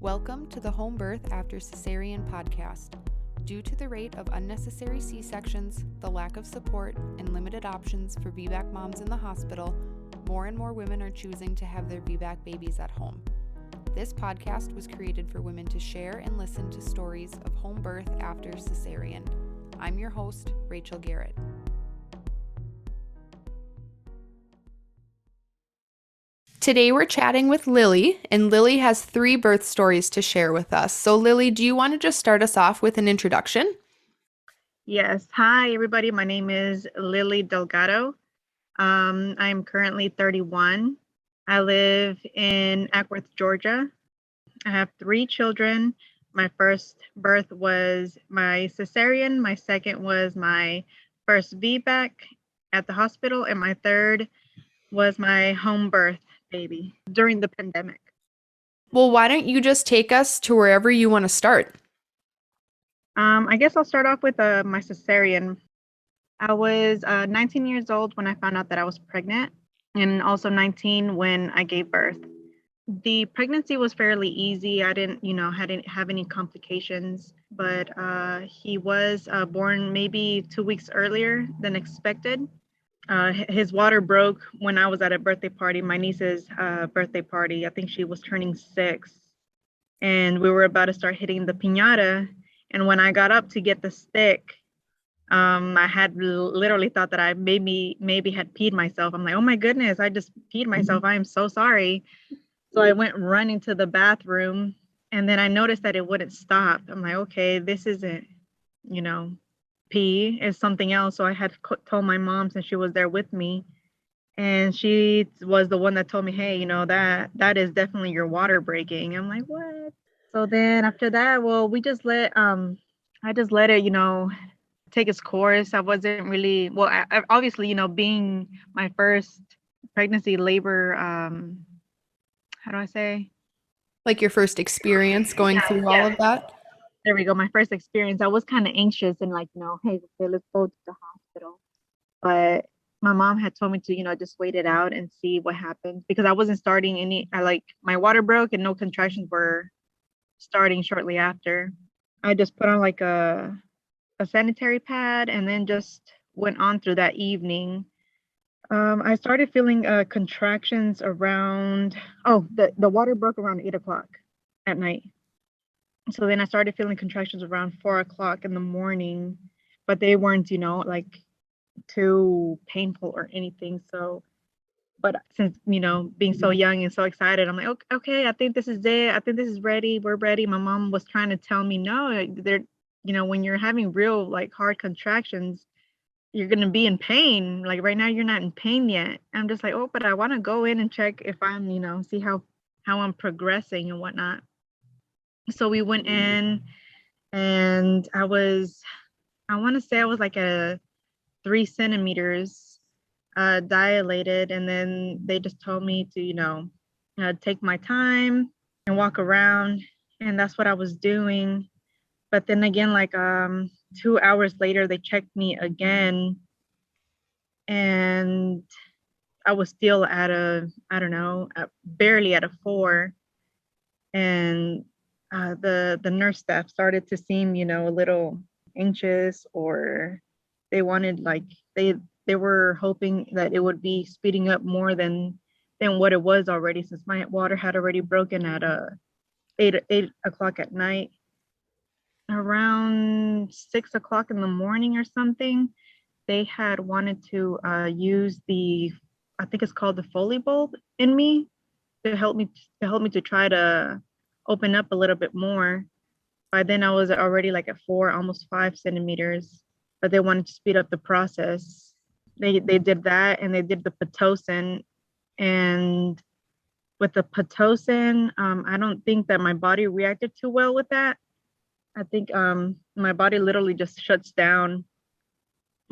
Welcome to the Home Birth After Cesarean podcast. Due to the rate of unnecessary C-sections, the lack of support, and limited options for VBAC moms in the hospital, more and more women are choosing to have their VBAC babies at home. This podcast was created for women to share and listen to stories of home birth after cesarean. I'm your host, Rachel Garrett. Today we're chatting with Lily, and Lily has 3 birth stories to share with us. So Lily, do you want to just start us off with an introduction? Yes. Hi, everybody. My name is Lily Delgado. I'm currently 31. I live in Ackworth, Georgia. I have 3 children. My first birth was my cesarean. My second was my first VBAC at the hospital. And my third was my home birth baby during the pandemic. Well, why don't you just take us to wherever you want to start? I guess I'll start off with my cesarean. I was 19 years old when I found out that I was pregnant, and also 19 when I gave birth. The pregnancy was fairly easy. I didn't have any complications, but he was born maybe 2 weeks earlier than expected. His water broke when I was at a birthday party, my niece's birthday party. I think she was turning 6, and we were about to start hitting the piñata. And when I got up to get the stick, I had literally thought that I maybe had peed myself. I'm like, oh my goodness, I just peed myself. I am so sorry. So I went running to the bathroom, and then I noticed that it wouldn't stop. I'm like, okay, this isn't, pee, is something else. So I had told my mom, since she was there with me, and she was the one that told me, hey, that is definitely your water breaking. I'm like, what? So then after that, well, I just let it, take its course. I wasn't really, well, I obviously, being my first pregnancy, labor, how do I say? Like your first experience going through all of that? There we go. My first experience. I was kind of anxious and like, hey, okay, let's go to the hospital. But my mom had told me to, just wait it out and see what happens, because I wasn't starting my water broke and no contractions were starting shortly after. I just put on like a sanitary pad and then just went on through that evening. I started feeling contractions around, the water broke around 8 o'clock at night. So then I started feeling contractions around 4 o'clock in the morning, but they weren't, like too painful or anything. So, but since, being so young and so excited, I'm like, okay, I think this is it. I think this is ready. We're ready. My mom was trying to tell me, no, they're, when you're having real like hard contractions, you're going to be in pain. Like right now, you're not in pain yet. I'm just like, oh, but I want to go in and check if I'm, see how I'm progressing and whatnot. So we went in, and I want to say I was like a 3 centimeters dilated. And then they just told me to, take my time and walk around. And that's what I was doing. But then again, like 2 hours later, they checked me again, and I was still at barely at a 4. And the nurse staff started to seem, a little anxious, or they wanted they were hoping that it would be speeding up more than what it was already, since my water had already broken at 8 o'clock at night. Around 6 o'clock in the morning or something, they had wanted to use I think it's called the Foley bulb in me, to help me to try to open up a little bit more. By then I was already like at 4, almost 5 centimeters, but they wanted to speed up the process. They did that, and they did the Pitocin. And with the Pitocin, I don't think that my body reacted too well with that. I think my body literally just shuts down,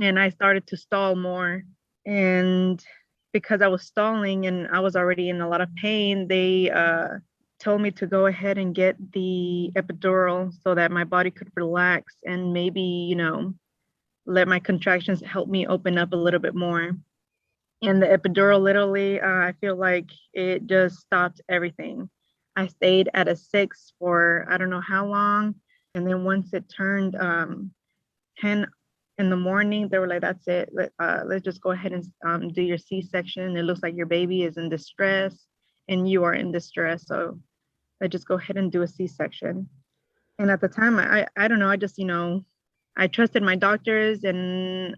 and I started to stall more. And because I was stalling and I was already in a lot of pain, they told me to go ahead and get the epidural so that my body could relax and maybe, let my contractions help me open up a little bit more. And the epidural, literally, I feel like it just stopped everything. I stayed at a 6 for I don't know how long. And then once it turned 10 in the morning, they were like, that's it. Let's just go ahead and do your C-section. It looks like your baby is in distress and you are in distress. So let's just go ahead and do a C-section. And at the time, I don't know, I just, I trusted my doctors, and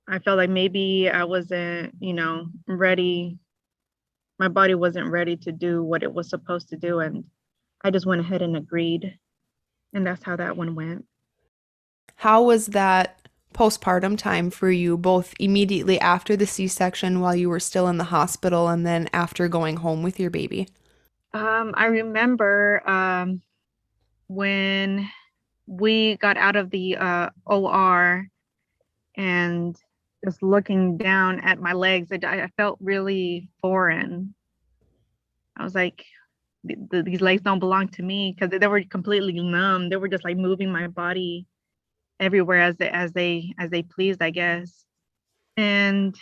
I felt like maybe I wasn't, ready. My body wasn't ready to do what it was supposed to do. And I just went ahead and agreed. And that's how that one went. How was that postpartum time for you, both immediately after the C-section while you were still in the hospital and then after going home with your baby? I remember when we got out of the OR and just looking down at my legs, I felt really foreign. I was like, these legs don't belong to me, because they were completely numb. They were just like moving my body everywhere as they pleased, I guess. And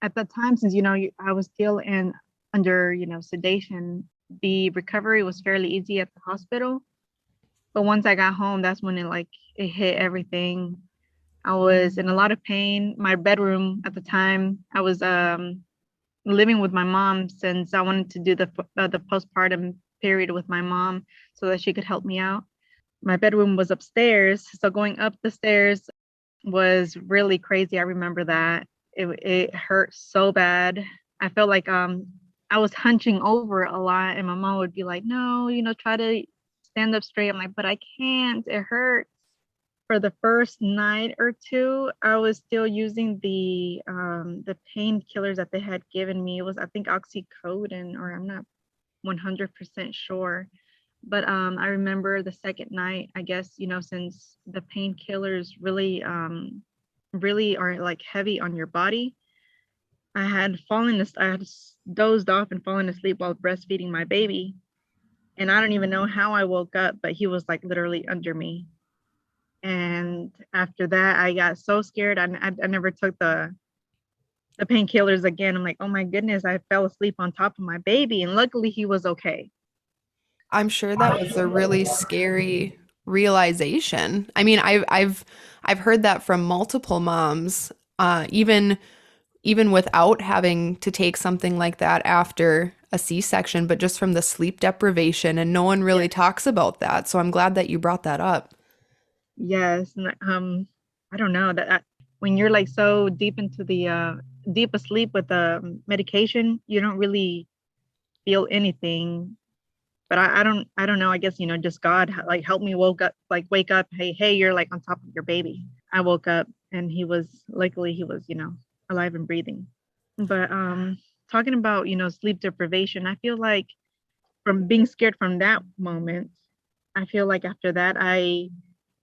at that time, since I was still in under sedation, the recovery was fairly easy at the hospital. But once I got home, that's when it hit everything. I was in a lot of pain. My bedroom at the time, I was living with my mom, since I wanted to do the postpartum period with my mom so that she could help me out. My bedroom was upstairs, so going up the stairs was really crazy. I remember that it hurt so bad. I felt like I was hunching over a lot, and my mom would be like, "No, try to stand up straight." I'm like, "But I can't. It hurts." For the first night or two, I was still using the painkillers that they had given me. It was, I think, oxycodone, or I'm not 100% sure. But I remember the second night, I guess, since the painkillers really are like heavy on your body, I had dozed off and fallen asleep while breastfeeding my baby. And I don't even know how I woke up, but he was like literally under me. And after that, I got so scared. I never took the painkillers again. I'm like, oh my goodness, I fell asleep on top of my baby. And luckily he was okay. I'm sure that was a really scary realization. I mean, I've heard that from multiple moms, even without having to take something like that after a C-section, but just from the sleep deprivation, and no one really talks about that. So I'm glad that you brought that up. Yes. And I don't know that when you're like so deep into the deep asleep with the medication, you don't really feel anything. But I don't know. I guess, just God like helped me wake up. Hey, you're like on top of your baby. I woke up, and luckily he was, alive and breathing. But talking about, sleep deprivation, I feel like from being scared from that moment, I feel like after that,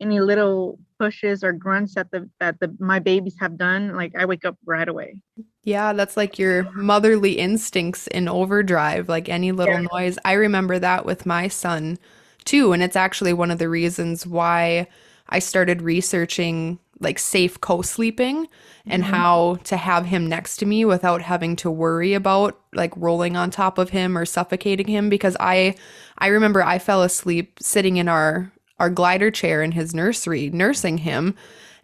any little pushes or grunts that my babies have done, like I wake up right away. Yeah, that's like your motherly instincts in overdrive, like any little noise. I remember that with my son too, and it's actually one of the reasons why I started researching like safe co-sleeping and Mhm. how to have him next to me without having to worry about like rolling on top of him or suffocating him, because I remember I fell asleep sitting in our glider chair in his nursery nursing him.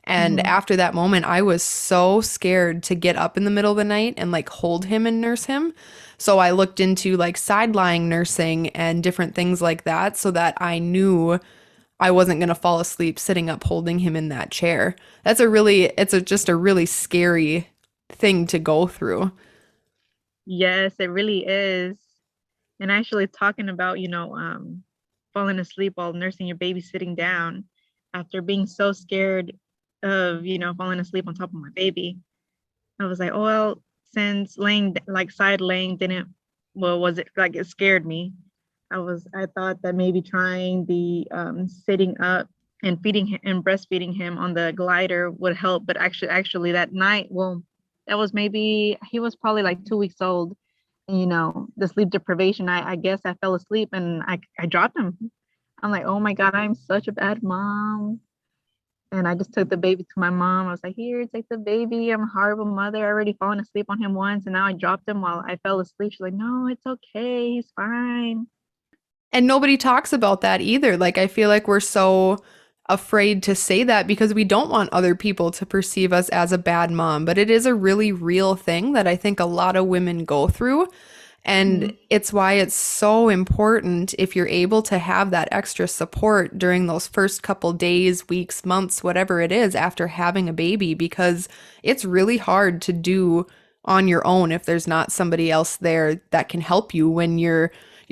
And Mhm. after that moment, I was so scared to get up in the middle of the night and like hold him and nurse him. So I looked into like side lying nursing and different things like that so that I knew I wasn't going to fall asleep sitting up holding him in that chair. Just a really scary thing to go through. Yes, it really is. And actually talking about, falling asleep while nursing your baby sitting down after being so scared of, falling asleep on top of my baby. I was like, oh, well, since side laying didn't, well, was it like it scared me? I thought that maybe trying the sitting up and feeding him and breastfeeding him on the glider would help. But actually that night, well, that was maybe, he was probably like 2 weeks old. And, the sleep deprivation, I guess I fell asleep, and I dropped him. I'm like, oh my God, I'm such a bad mom. And I just took the baby to my mom. I was like, here, take the baby. I'm a horrible mother. I already fallen asleep on him once, and now I dropped him while I fell asleep. She's like, no, it's okay. He's fine. And nobody talks about that either. Like, I feel like we're so afraid to say that because we don't want other people to perceive us as a bad mom. But it is a really real thing that I think a lot of women go through. And Mhm. it's why it's so important if you're able to have that extra support during those first couple days, weeks, months, whatever it is after having a baby, because it's really hard to do on your own if there's not somebody else there that can help you when you're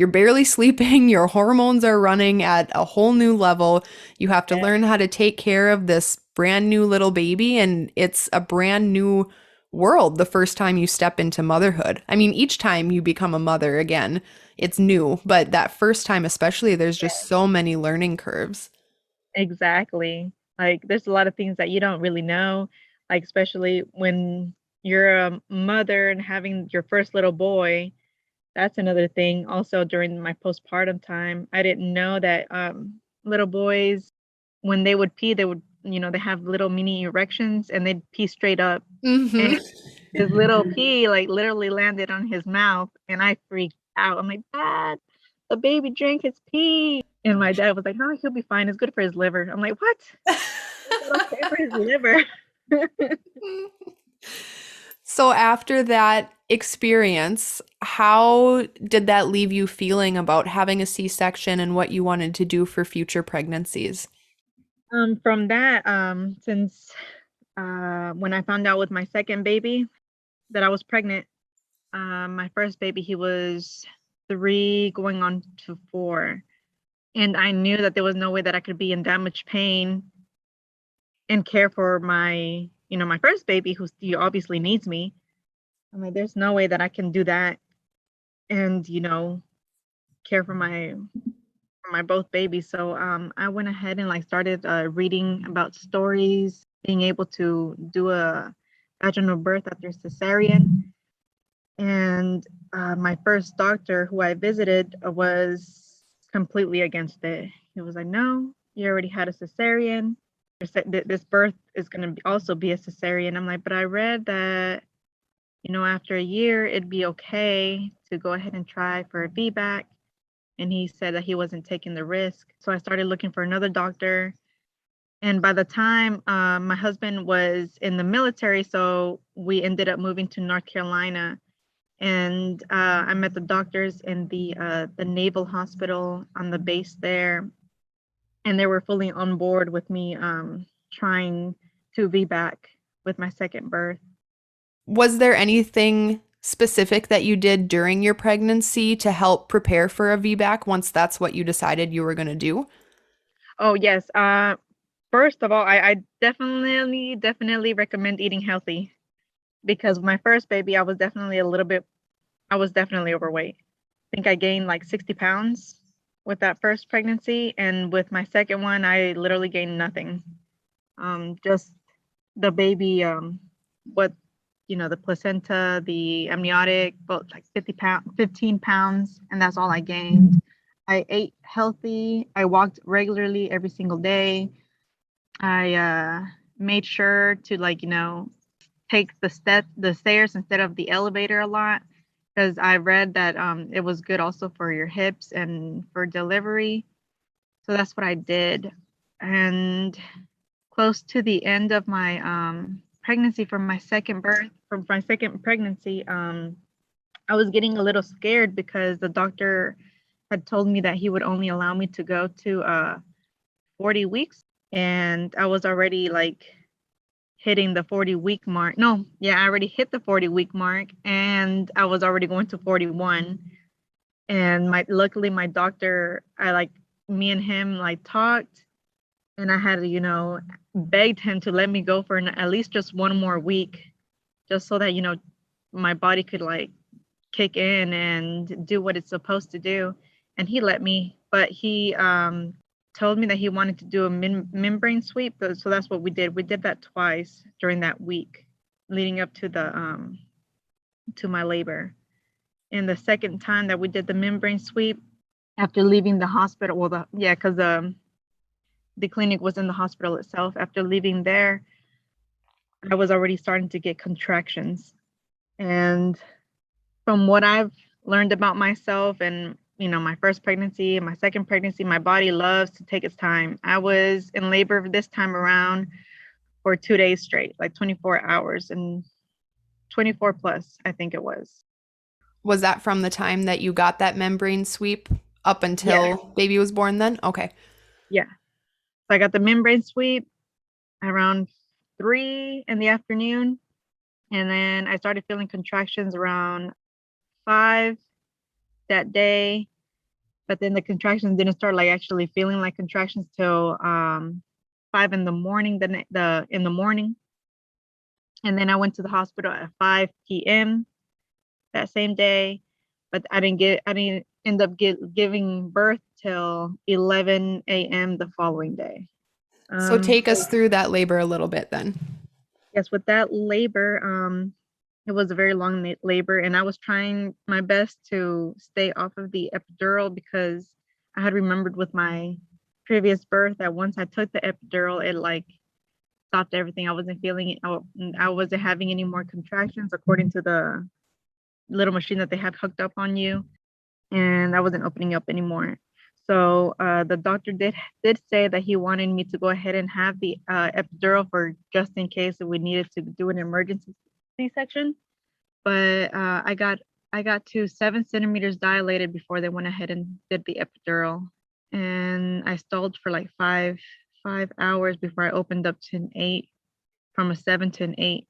barely sleeping, your hormones are running at a whole new level. You have to learn how to take care of this brand new little baby, and it's a brand new world the first time you step into motherhood. I mean, each time you become a mother again, it's new, but that first time especially, there's just so many learning curves. Exactly. Like there's a lot of things that you don't really know, like especially when you're a mother and having your first little boy. That's another thing. Also during my postpartum time, I didn't know that little boys, when they would pee, they would, they have little mini erections and they'd pee straight up. And Hmm. his little pee like literally landed on his mouth and I freaked out. I'm like, Dad, the baby drank his pee. And my dad was like, "No, he'll be fine. It's good for his liver." I'm like, "What? Is that okay for his liver?" So after that experience, how did that leave you feeling about having a C-section and what you wanted to do for future pregnancies? From that, since when I found out with my second baby that I was pregnant, my first baby, he was 3 going on to 4. And I knew that there was no way that I could be in that much pain and care for my first baby who obviously needs me. I'm like, there's no way that I can do that and, care for my both babies. So I went ahead and like started reading about stories, being able to do a vaginal birth after cesarean. And my first doctor who I visited was completely against it. He was like, "No, you already had a cesarean. This birth is going to also be a cesarean." I'm like, "But I read that, after a year, it'd be okay to go ahead and try for a VBAC." And he said that he wasn't taking the risk. So I started looking for another doctor. And by the time my husband was in the military, so we ended up moving to North Carolina. And I met the doctors in the Naval Hospital on the base there, and they were fully on board with me trying to be back with my second birth. Was there anything specific that you did during your pregnancy to help prepare for a VBAC once that's what you decided you were going to do? Oh yes. First of all, I definitely recommend eating healthy because my first baby, I was definitely overweight. I think I gained like 60 pounds with that first pregnancy, and with my second one, I literally gained nothing. Just the baby, what the placenta, the amniotic, both like 15 pounds, and that's all I gained. I ate healthy. I walked regularly every single day. I made sure to take the stairs instead of the elevator a lot because I read that it was good also for your hips and for delivery. So that's what I did. And close to the end of my pregnancy from my second pregnancy, I was getting a little scared because the doctor had told me that he would only allow me to go to 40 weeks. And I was already like hitting the 40-week mark. No, yeah, I already hit the 40-week mark and I was already going to 41. And luckily my doctor, me and him like talked, and I had to, begged him to let me go for at least just one more week, just so that, my body could like kick in and do what it's supposed to do. And he let me, but he told me that he wanted to do a membrane sweep. So that's what we did. We did that twice during that week leading up to the to my labor. And the second time that we did the membrane sweep after leaving the hospital, because the clinic was in the hospital itself. After leaving there, I was already starting to get contractions. And from what I've learned about myself and, my first pregnancy and my second pregnancy, my body loves to take its time. I was in labor this time around for 2 days straight, like 24 hours and 24 plus, I think it was. Was that from the time that you got that membrane sweep up Yeah. until baby was born then? Okay. Yeah. So I got the membrane sweep around 3 in the afternoon. And then I started feeling contractions around 5 that day. But then the contractions didn't start like actually feeling like contractions till 5 in the morning, in the morning. And then I went to the hospital at 5 p.m. that same day, but I didn't end up giving birth till 11 a.m. the following day. So take So us through that labor a little bit then. yes, with that labor, it was a very long labor, and I was trying my best to stay off of the epidural because I had remembered with my previous birth that once I took the epidural, it like stopped everything. I wasn't feeling it. I wasn't having any more contractions according to the little machine that they have hooked up on you, and I wasn't opening up anymore. So the doctor did say that he wanted me to go ahead and have the epidural for just in case if we needed to do an emergency C-section. But I got to 7 centimeters dilated before they went ahead and did the epidural, and I stalled for like five hours before I opened up to an 8, from a 7 to an 8.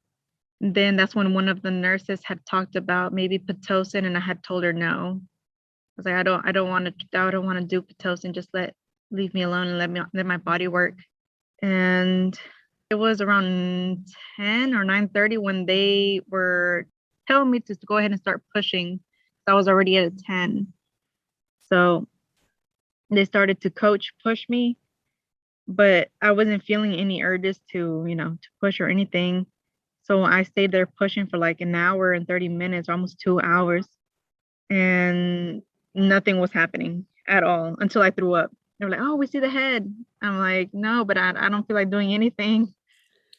Then that's when one of the nurses had talked about maybe Pitocin, and I had told her no. I was like, I don't want to do Pitocin. Just leave me alone and let my body work. And it was around 10 or 9:30 when they were telling me to go ahead and start pushing. I was already at a 10. So they started to push me, but I wasn't feeling any urges to push or anything. So I stayed there pushing for like an hour and 30 minutes, almost 2 hours, and nothing was happening at all until I threw up. They were like, "Oh, we see the head." I'm like, "No, but I don't feel like doing anything."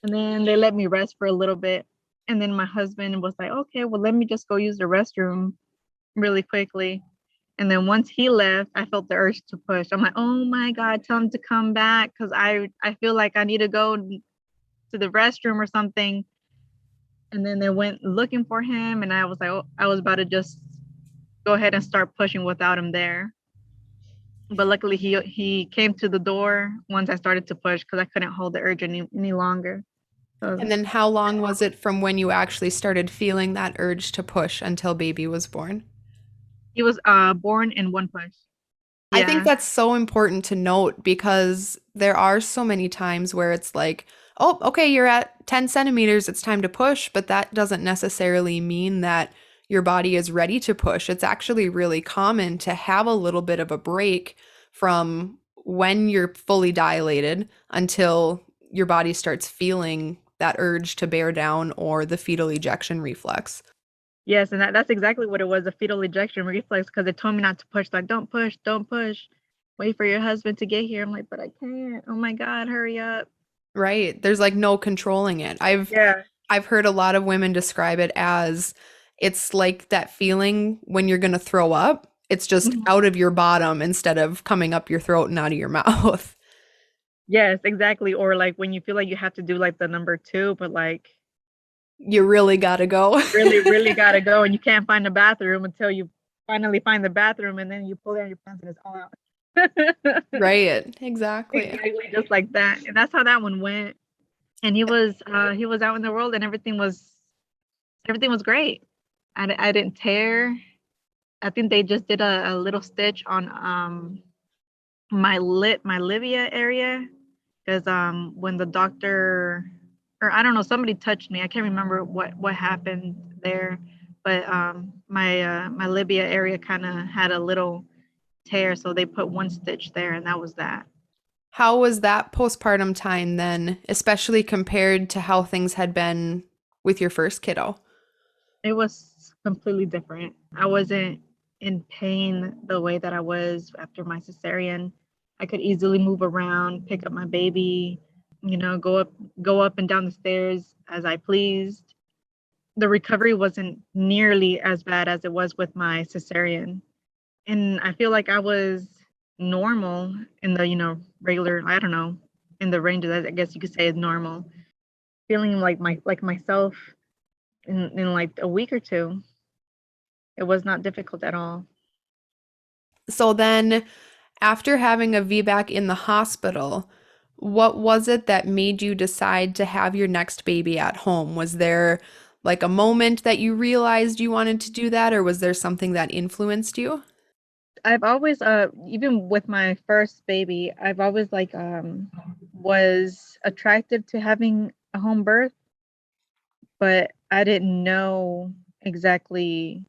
And then they let me rest for a little bit. And then my husband was like, "Okay, well, let me just go use the restroom really quickly." And then once he left, I felt the urge to push. I'm like, "Oh my God, tell him to come back because I feel like I need to go to the restroom or something." And then they went looking for him, and I was like, oh, I was about to just go ahead and start pushing without him there. But luckily he came to the door once I started to push because I couldn't hold the urge any longer. So And then how long was it from when you actually started feeling that urge to push until baby was born? he was born in one push. I think Yeah. that's so important to note because there are so many times where it's like, oh, okay, you're at 10 centimeters, it's time to push, but that doesn't necessarily mean that your body is ready to push. It's actually really common to have a little bit of a break from when you're fully dilated until your body starts feeling that urge to bear down or the fetal ejection reflex. Yes, and that's exactly what it was, a fetal ejection reflex, because they told me not to push, like, don't push, don't push. Wait for your husband to get here. I'm like, but I can't. Oh my God, hurry up. Right. There's like no controlling it. Yeah. I've heard a lot of women describe it as it's like that feeling when you're going to throw up. It's just Mhm. out of your bottom instead of coming up your throat and out of your mouth. Yes, exactly. Or like when you feel like you have to do like the number 2, but like You really got to go. really, really gotta go, and you can't find the bathroom until you finally find the bathroom, and then you pull down your pants and it's all out. Right. Exactly. Exactly, just like that. And that's how that one went. And he was out in the world, and everything was great. I didn't tear. I think they just did a little stitch on my labia area, because when the doctor, or I don't know, somebody touched me. I can't remember what happened there, but my labia area kind of had a little tear, so they put one stitch there, and that was that. How was that postpartum time then, especially compared to how things had been with your first kiddo? It was completely different. I wasn't in pain the way that I was after my cesarean. I could easily move around, pick up my baby, go up and down the stairs as I pleased. The recovery wasn't nearly as bad as it was with my cesarean. And I feel like I was normal in the, regular, I don't know, in the range that I guess you could say is normal. Feeling like myself in like a week or two. It was not difficult at all. So then, after having a VBAC in the hospital, what was it that made you decide to have your next baby at home? Was there like a moment that you realized you wanted to do that, or was there something that influenced you? I've always even with my first baby, I've always like was attracted to having a home birth, but I didn't know exactly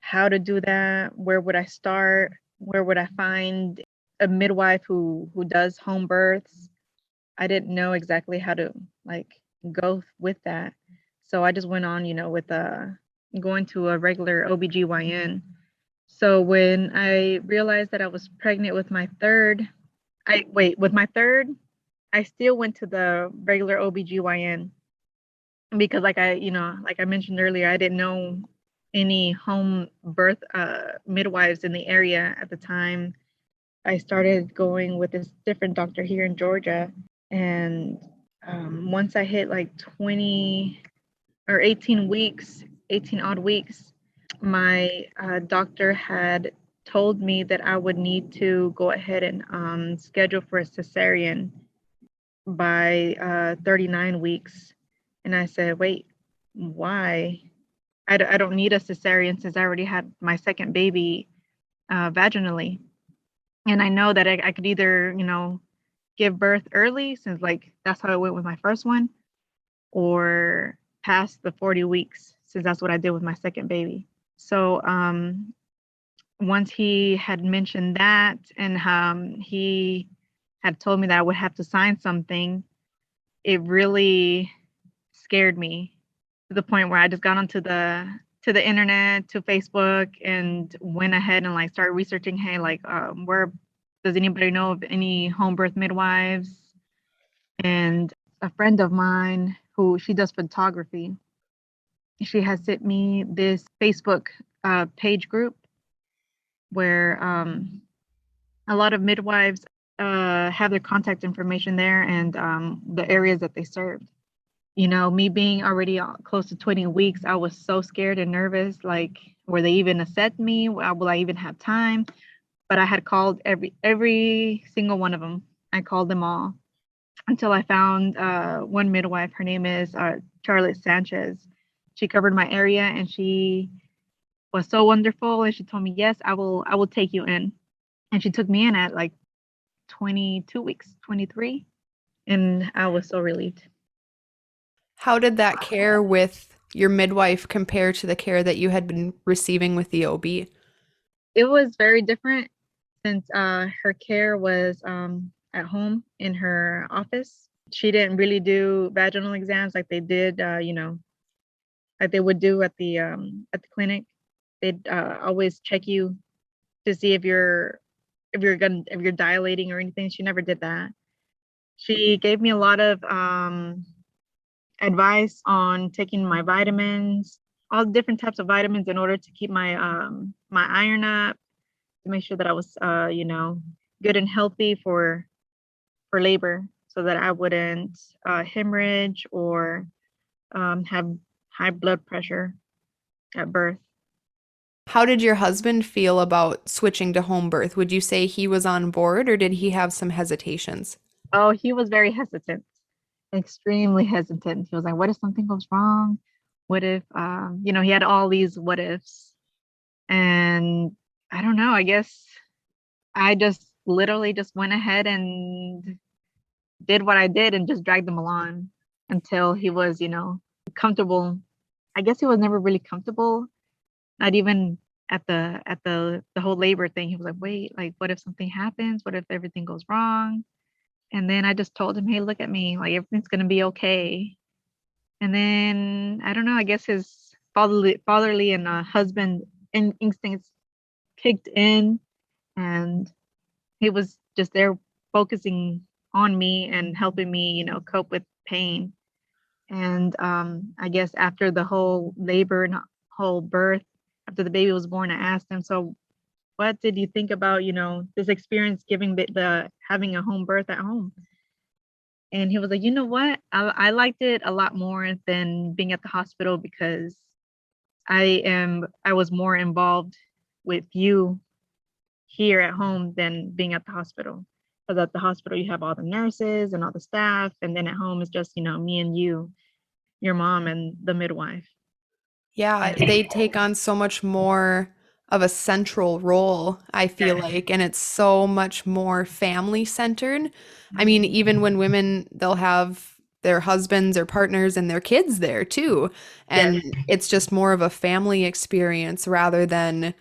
how to do that. Where would I start? Where would I find a midwife who does home births? I didn't know exactly how to like go with that. So I just went on, with going to a regular OBGYN. So when I realized that I was pregnant with my third, with my third, I still went to the regular OBGYN because like I mentioned earlier, I didn't know any home birth midwives in the area at the time. I started going with this different doctor here in Georgia. And once I hit like 20 or 18 weeks, 18 odd weeks, my doctor had told me that I would need to go ahead and schedule for a cesarean by 39 weeks. And I said, wait, why? I don't need a cesarean since I already had my second baby vaginally. And I know that I could either, give birth early since like that's how I went with my first one, or past the 40 weeks since that's what I did with my second baby. So once he had mentioned that, and he had told me that I would have to sign something, it really scared me to the point where I just got onto the internet, to Facebook, and went ahead and like started researching, hey, like where does anybody know of any home birth midwives? And a friend of mine who she does photography, she has sent me this Facebook page group where a lot of midwives have their contact information there, and the areas that they serve. Me being already close to 20 weeks, I was so scared and nervous. Like, will they even accept me? Will I even have time? But I had called every single one of them. I called them all until I found one midwife. Her name is Charlotte Sanchez. She covered my area, and she was so wonderful. And she told me, yes, I will take you in. And she took me in at like 22 weeks, 23. And I was so relieved. How did that care with your midwife compare to the care that you had been receiving with the OB? It was very different since her care was at home in her office. She didn't really do vaginal exams like they did, like they would do at the clinic. They'd always check you to see if you're dilating or anything. She never did that. She gave me a lot of advice on taking my vitamins, all different types of vitamins in order to keep my iron up, to make sure that I was good and healthy for labor, so that I wouldn't hemorrhage or have high blood pressure at birth. How did your husband feel about switching to home birth? Would you say he was on board or did he have some hesitations? Oh, he was very hesitant, extremely hesitant. He was like, "What if something goes wrong? What if he had all these what ifs." And I don't know. I guess I just literally just went ahead and did what I did and just dragged him along until he was, comfortable. I guess he was never really comfortable, not even at the whole labor thing. He was like, wait, like what if something happens? What if everything goes wrong? And then I just told him, hey, look at me, like everything's gonna be okay. And then I don't know, I guess his fatherly and husband instincts kicked in, and he was just there focusing on me and helping me, cope with pain. And I guess after the whole labor and whole birth, after the baby was born, I asked him, so what did you think about, this experience giving the having a home birth at home? And he was like, you know what? I liked it a lot more than being at the hospital because I was more involved with you here at home than being at the hospital. Because at the hospital you have all the nurses and all the staff, and then at home it's just, me and you, your mom and the midwife. Yeah, they take on so much more of a central role, I feel like, and it's so much more family centered. I mean, even when women, they'll have their husbands or partners and their kids there too. Yes. And it's just more of a family experience rather than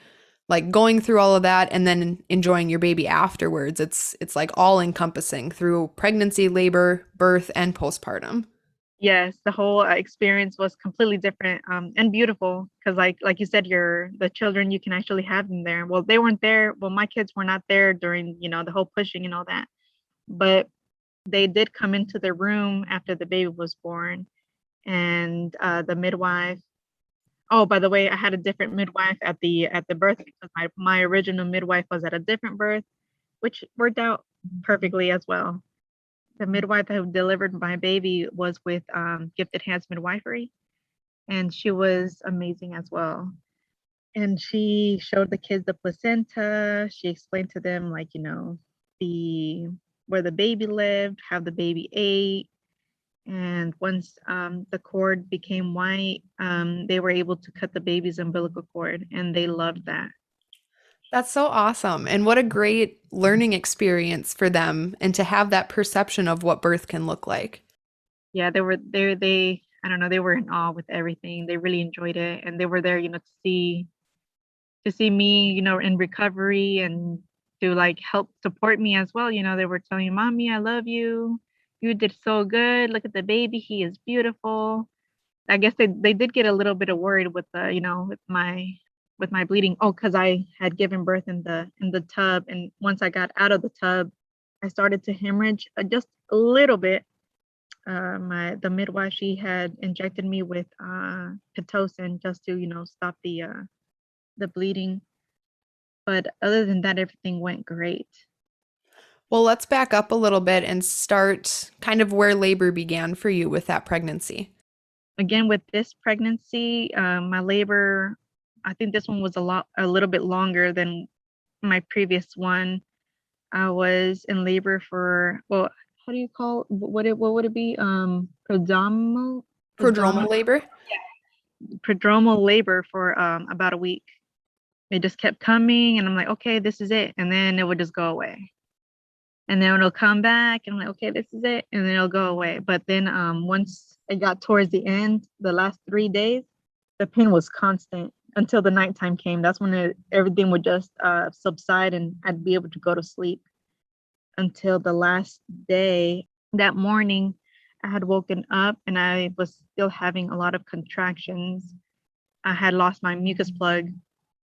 like going through all of that and then enjoying your baby afterwards. It's like all encompassing through pregnancy, labor, birth, and postpartum. Yes, the whole experience was completely different, and beautiful because, like you said, the children, you can actually have them there. Well, they weren't there. Well, my kids were not there during, the whole pushing and all that, but they did come into the room after the baby was born, and the midwife. Oh, by the way, I had a different midwife at the birth because my original midwife was at a different birth, which worked out perfectly as well. The midwife who delivered my baby was with Gifted Hands Midwifery, and she was amazing as well. And she showed the kids the placenta. She explained to them, like, the where the baby lived, how the baby ate. And once the cord became white, they were able to cut the baby's umbilical cord, and they loved that. That's so awesome. And what a great learning experience for them and to have that perception of what birth can look like. Yeah, they I don't know, they were in awe with everything. They really enjoyed it, and they were there, to see me, in recovery and to like help support me as well. They were telling me, "Mommy, I love you. You did so good. Look at the baby. He is beautiful." I guess they did get a little bit of worried with the, with my bleeding. Oh, because I had given birth in the tub, and once I got out of the tub, I started to hemorrhage just a little bit. The midwife, she had injected me with pitocin just to stop the bleeding, but other than that, everything went great. Well, let's back up a little bit and start kind of where labor began for you with that pregnancy. Again, with this pregnancy, my labor, I think this one was a little bit longer than my previous one. I was in labor for, well, how do you call what would it be? Prodromal Prodromal labor? prodromal labor for about a week. It just kept coming, and I'm like, okay, this is it, and then it would just go away, and then it'll come back, and I'm like, okay, this is it, and then it'll go away. But then once it got towards the end, the last 3 days, the pain was constant until the nighttime came. That's when everything would just subside, and I'd be able to go to sleep. Until the last day, that morning, I had woken up and I was still having a lot of contractions. I had lost my mucus plug,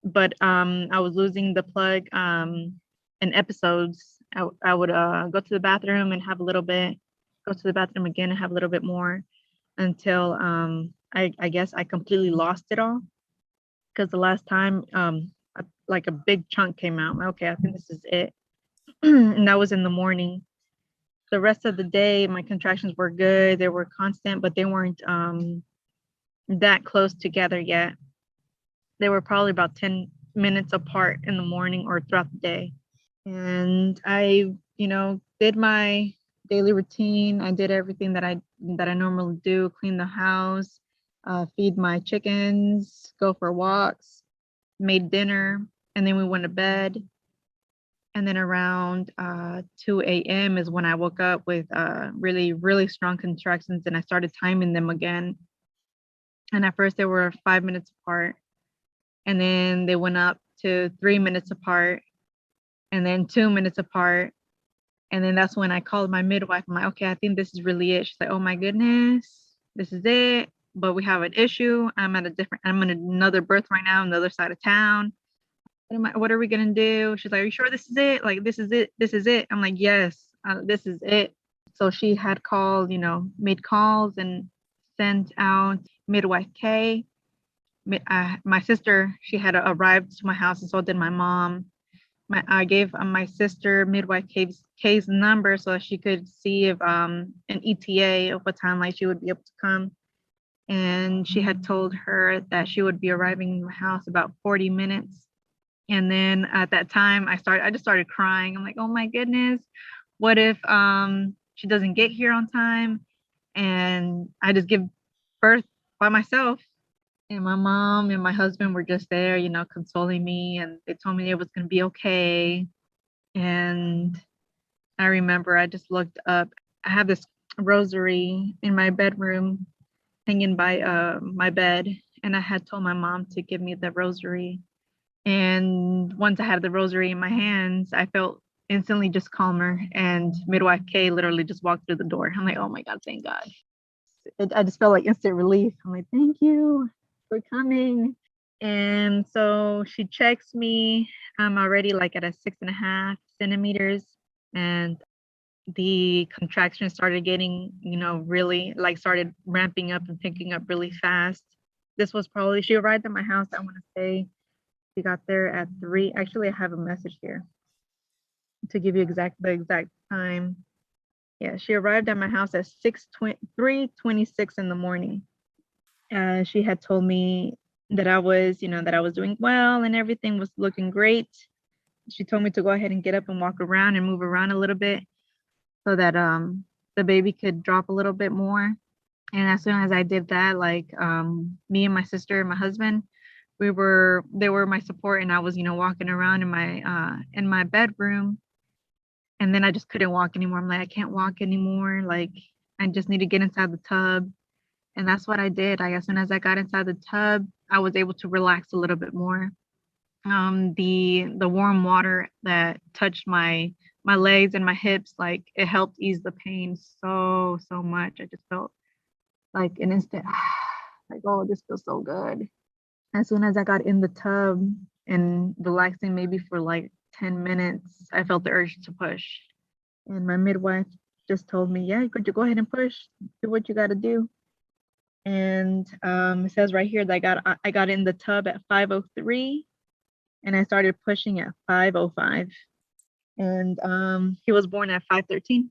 but I was losing the plug in episodes. I would go to the bathroom and have a little bit, go to the bathroom again and have a little bit more until I guess I completely lost it all. Because the last time, like a big chunk came out. I'm like, okay, I think this is it. And that was in the morning. The rest of the day, my contractions were good. They were constant, but they weren't that close together yet. They were probably about 10 minutes apart in the morning or throughout the day. And I, did my daily routine. I did everything that I normally do, clean the house, feed my chickens, go for walks, made dinner, and then we went to bed. And then around 2 a.m. is when I woke up with really, really strong contractions, and I started timing them again. And at first they were 5 minutes apart, and then they went up to 3 minutes apart, and then 2 minutes apart. And then that's when I called my midwife. I'm like, okay, I think this is really it. She's like, oh my goodness, this is it. But we have an issue. I'm in another birth right now on the other side of town. What are we gonna do? She's like, are you sure this is it? Like, this is it. This is it. I'm like, yes, this is it. So she had called, made calls and sent out midwife K. my sister, she had arrived to my house, and so did my mom. I gave my sister midwife Kay's number so that she could see if an ETA of what time like she would be able to come. And she had told her that she would be arriving in my house about 40 minutes. And then at that time, I just started crying. I'm like, oh my goodness, what if she doesn't get here on time and I just give birth by myself? And my mom and my husband were just there, consoling me, and they told me it was going to be okay. And I remember I just looked up. I have this rosary in my bedroom hanging by my bed, and I had told my mom to give me the rosary. And once I had the rosary in my hands, I felt instantly just calmer. And midwife Kay literally just walked through the door. I'm like, oh my God, thank God. I just felt like instant relief. I'm like, thank you for coming. And so she checks me. I'm already like at a 6.5 centimeters. And the contractions started getting, really like started ramping up and picking up really fast. This was probably, she arrived at my house, I want to say she got there at 3. Actually, I have a message here to give you the exact time. Yeah, she arrived at my house at 3:26 in the morning. She had told me that I was, that I was doing well and everything was looking great. She told me to go ahead and get up and walk around and move around a little bit so that the baby could drop a little bit more. And as soon as I did that, like me and my sister and my husband, they were my support, and I was, walking around in my bedroom. And then I just couldn't walk anymore. I'm like, I can't walk anymore. Like, I just need to get inside the tub. And that's what I did. As soon as I got inside the tub, I was able to relax a little bit more. The warm water that touched my legs and my hips, like it helped ease the pain so much. I just felt like an instant, like, oh, this feels so good. As soon as I got in the tub and relaxing maybe for like 10 minutes, I felt the urge to push. And my midwife just told me, yeah, could you go ahead and push, do what you got to do. And it says right here that I got in the tub at 5:03 and I started pushing at 5:05. And he was born at 5:13.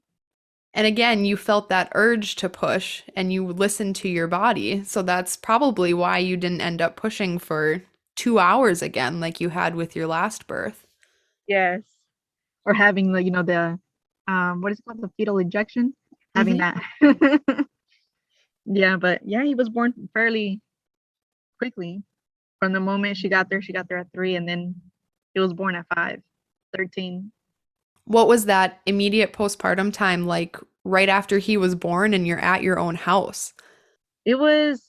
And again, you felt that urge to push and you listened to your body. So that's probably why you didn't end up pushing for 2 hours again, like you had with your last birth. Yes. Or having the what is it called? The fetal ejection, having that. Yeah, but yeah, he was born fairly quickly. From the moment she got there at 3, and then he was born at 5:13. What was that immediate postpartum time like right after he was born and you're at your own house? It was,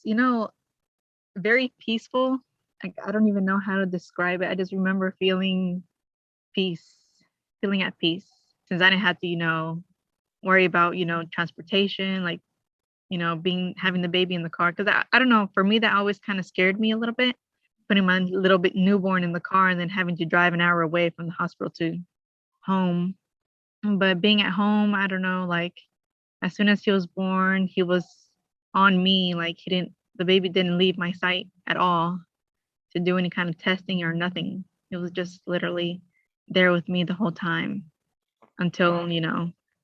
very peaceful. I don't even know how to describe it. I just remember feeling at peace, since I didn't have to, worry about, transportation, like, having the baby in the car. Because I don't know, for me, that always kind of scared me a little bit, putting my little bit newborn in the car and then having to drive an hour away from the hospital to home. But being at home, I don't know, like as soon as he was born, he was on me. Like the baby didn't leave my sight at all to do any kind of testing or nothing. It was just literally there with me the whole time until,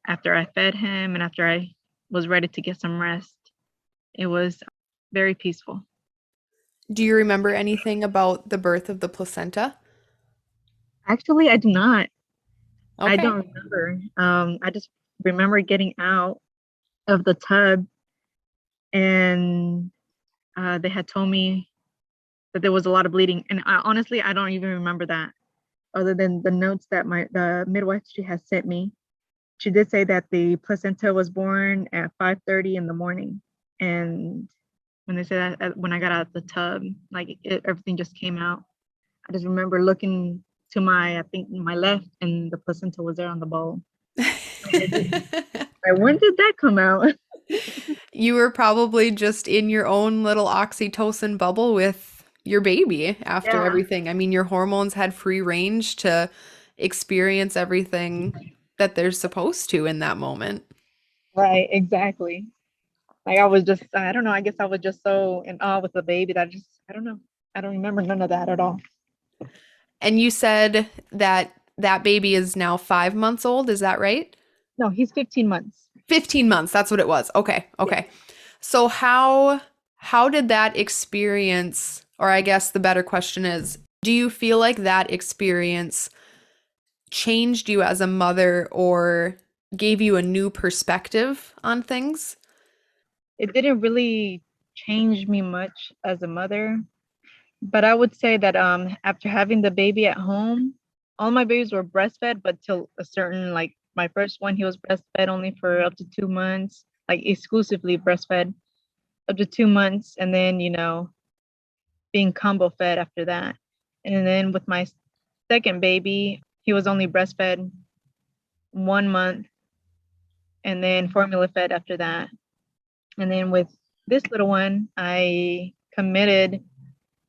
after I fed him and after I was ready to get some rest. It was very peaceful. Do you remember anything about the birth of the placenta? Actually, I do not. Okay. I don't remember. I just remember getting out of the tub, and they had told me that there was a lot of bleeding. And honestly, I don't even remember that, other than the notes that the midwife, she has sent me. She did say that the placenta was born at 5:30 in the morning. And when they said that, when I got out of the tub, like everything just came out. I just remember looking to my left, and the placenta was there on the bowl. When did that come out? You were probably just in your own little oxytocin bubble with your baby after everything. I mean, your hormones had free range to experience everything that they're supposed to in that moment. Right, exactly. Like I was just, I don't know, I guess I was just so in awe with the baby that I don't know. I don't remember none of that at all. And you said that that baby is now 5 months old. Is that right? No, he's 15 months. 15 months. That's what it was. Okay. Yeah. Okay. So how did that experience, or I guess the better question is, do you feel like that experience changed you as a mother or gave you a new perspective on things? It didn't really change me much as a mother, but I would say that after having the baby at home, all my babies were breastfed, but till a certain, like my first one, he was breastfed only for up to 2 months, like exclusively breastfed up to 2 months, and then being combo fed after that. And then with my second baby, he was only breastfed 1 month and then formula fed after that. And then with this little one, I committed.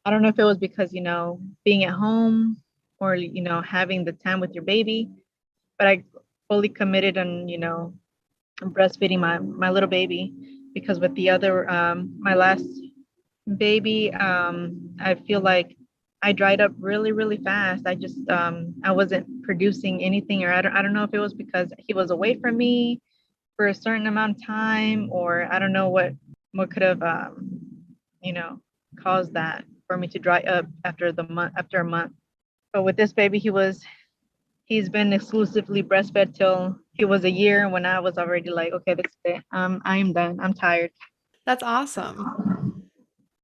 I don't know if it was because, being at home or, having the time with your baby, but I fully committed on, breastfeeding my little baby, because with the other, my last baby, I feel like I dried up really, really fast. I just, I wasn't producing anything, or I don't know if it was because he was away from me for a certain amount of time, or I don't know what could have, you know, caused that for me to dry up after a month. But with this baby, he's been exclusively breastfed till he was a year, when I was already like, okay, this is it. I am done. I'm tired. That's awesome.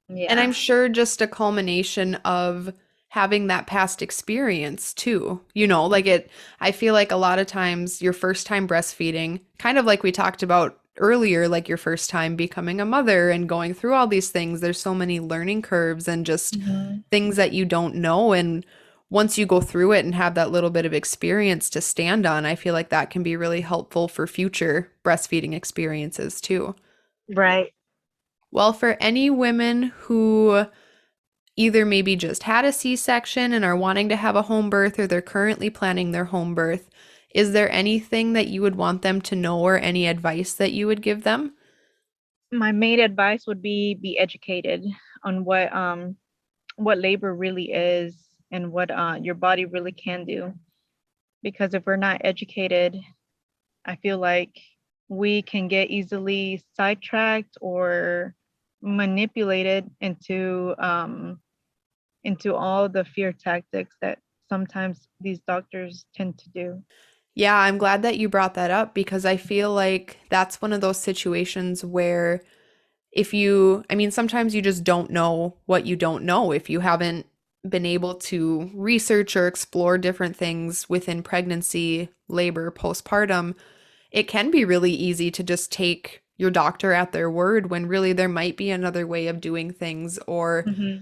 And Yeah. I'm sure just a culmination of having that past experience too. Like I feel like a lot of times your first time breastfeeding, kind of like we talked about earlier, like your first time becoming a mother and going through all these things, there's so many learning curves and just Mhm. things that you don't know. And once you go through it and have that little bit of experience to stand on, I feel like that can be really helpful for future breastfeeding experiences too. Right. Well, for any women who either maybe just had a C-section and are wanting to have a home birth, or they're currently planning their home birth, is there anything that you would want them to know or any advice that you would give them? My main advice would be educated on what labor really is, and what your body really can do. Because if we're not educated, I feel like we can get easily sidetracked or manipulated into all the fear tactics that sometimes these doctors tend to do. Yeah, I'm glad that you brought that up because I feel like that's one of those situations where I mean, sometimes you just don't know what you don't know if you haven't been able to research or explore different things within pregnancy, labor, postpartum. It can be really easy to just take your doctor at their word when really there might be another way of doing things, or Hmm.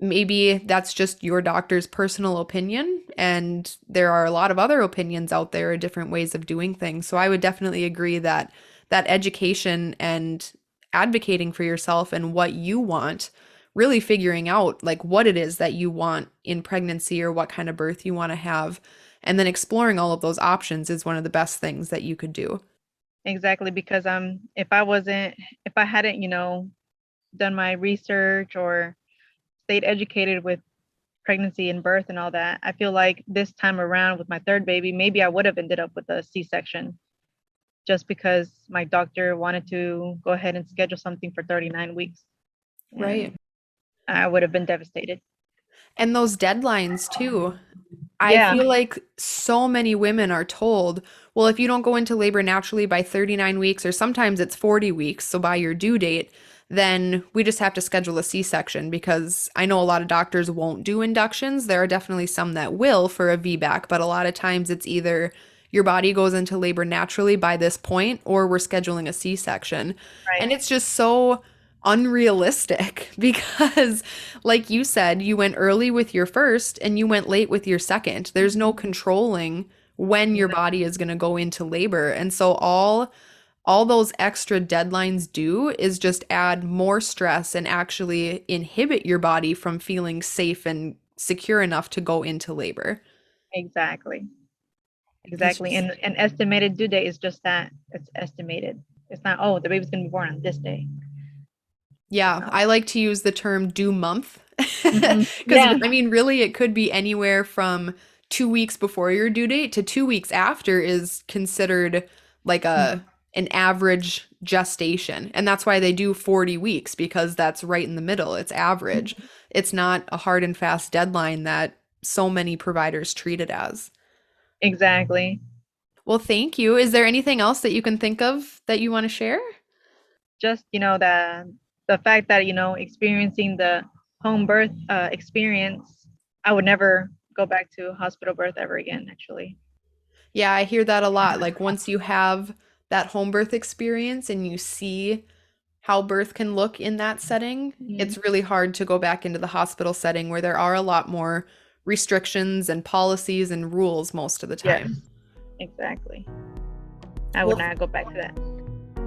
maybe that's just your doctor's personal opinion and there are a lot of other opinions out there, different ways of doing things. So I would definitely agree that education and advocating for yourself and what you want, really figuring out like what it is that you want in pregnancy or what kind of birth you want to have, and then exploring all of those options is one of the best things that you could do. Exactly, because if I hadn't, done my research or stayed educated with pregnancy and birth and all that, I feel like this time around with my third baby, maybe I would have ended up with a C-section, just because my doctor wanted to go ahead and schedule something for 39 weeks. Right. And I would have been devastated. And those deadlines too. I Yeah, feel like so many women are told, well, if you don't go into labor naturally by 39 weeks, or sometimes it's 40 weeks, so by your due date, then we just have to schedule a C-section, because I know a lot of doctors won't do inductions. There are definitely some that will for a VBAC, but a lot of times it's either your body goes into labor naturally by this point or we're scheduling a C-section. right. And it's just so unrealistic because, like you said, you went early with your first and you went late with your second. There's no controlling when your Exactly. body is going to go into labor. And so all those extra deadlines do is just add more stress and actually inhibit your body from feeling safe and secure enough to go into labor. Exactly. It's Exactly. just, And an estimated due date is just that. It's estimated. It's not, oh, the baby's gonna be born on this day. yeah, No. I like to use the term due month Mhm. Because, Yeah. I mean, really, it could be anywhere from 2 weeks before your due date to 2 weeks after is considered like Mhm. an average gestation. And that's why they do 40 weeks, because that's right in the middle. It's average. Mhm. It's not a hard and fast deadline that so many providers treat it as. Exactly. Well, thank you. Is there anything else that you can think of that you want to share? Just, the fact that, experiencing the home birth experience, I would never go back to hospital birth ever again, actually. Yeah, I hear that a lot. Like once you have that home birth experience and you see how birth can look in that setting, Mhm. it's really hard to go back into the hospital setting where there are a lot more restrictions and policies and rules most of the Yes, time. exactly. I would Well, not go back to that.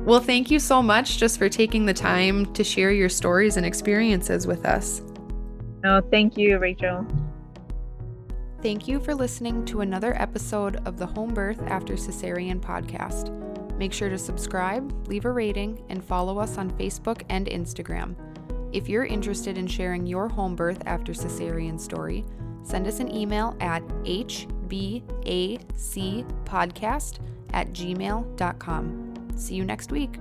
well, thank you so much just for taking the time to share your stories and experiences with us. No, thank you, Rachel. Thank you for listening to another episode of the Home Birth After Cesarean podcast. Make sure to subscribe, leave a rating, and follow us on Facebook and Instagram. If you're interested in sharing your home birth after cesarean story, send us an email at hbacpodcast@gmail.com. See you next week.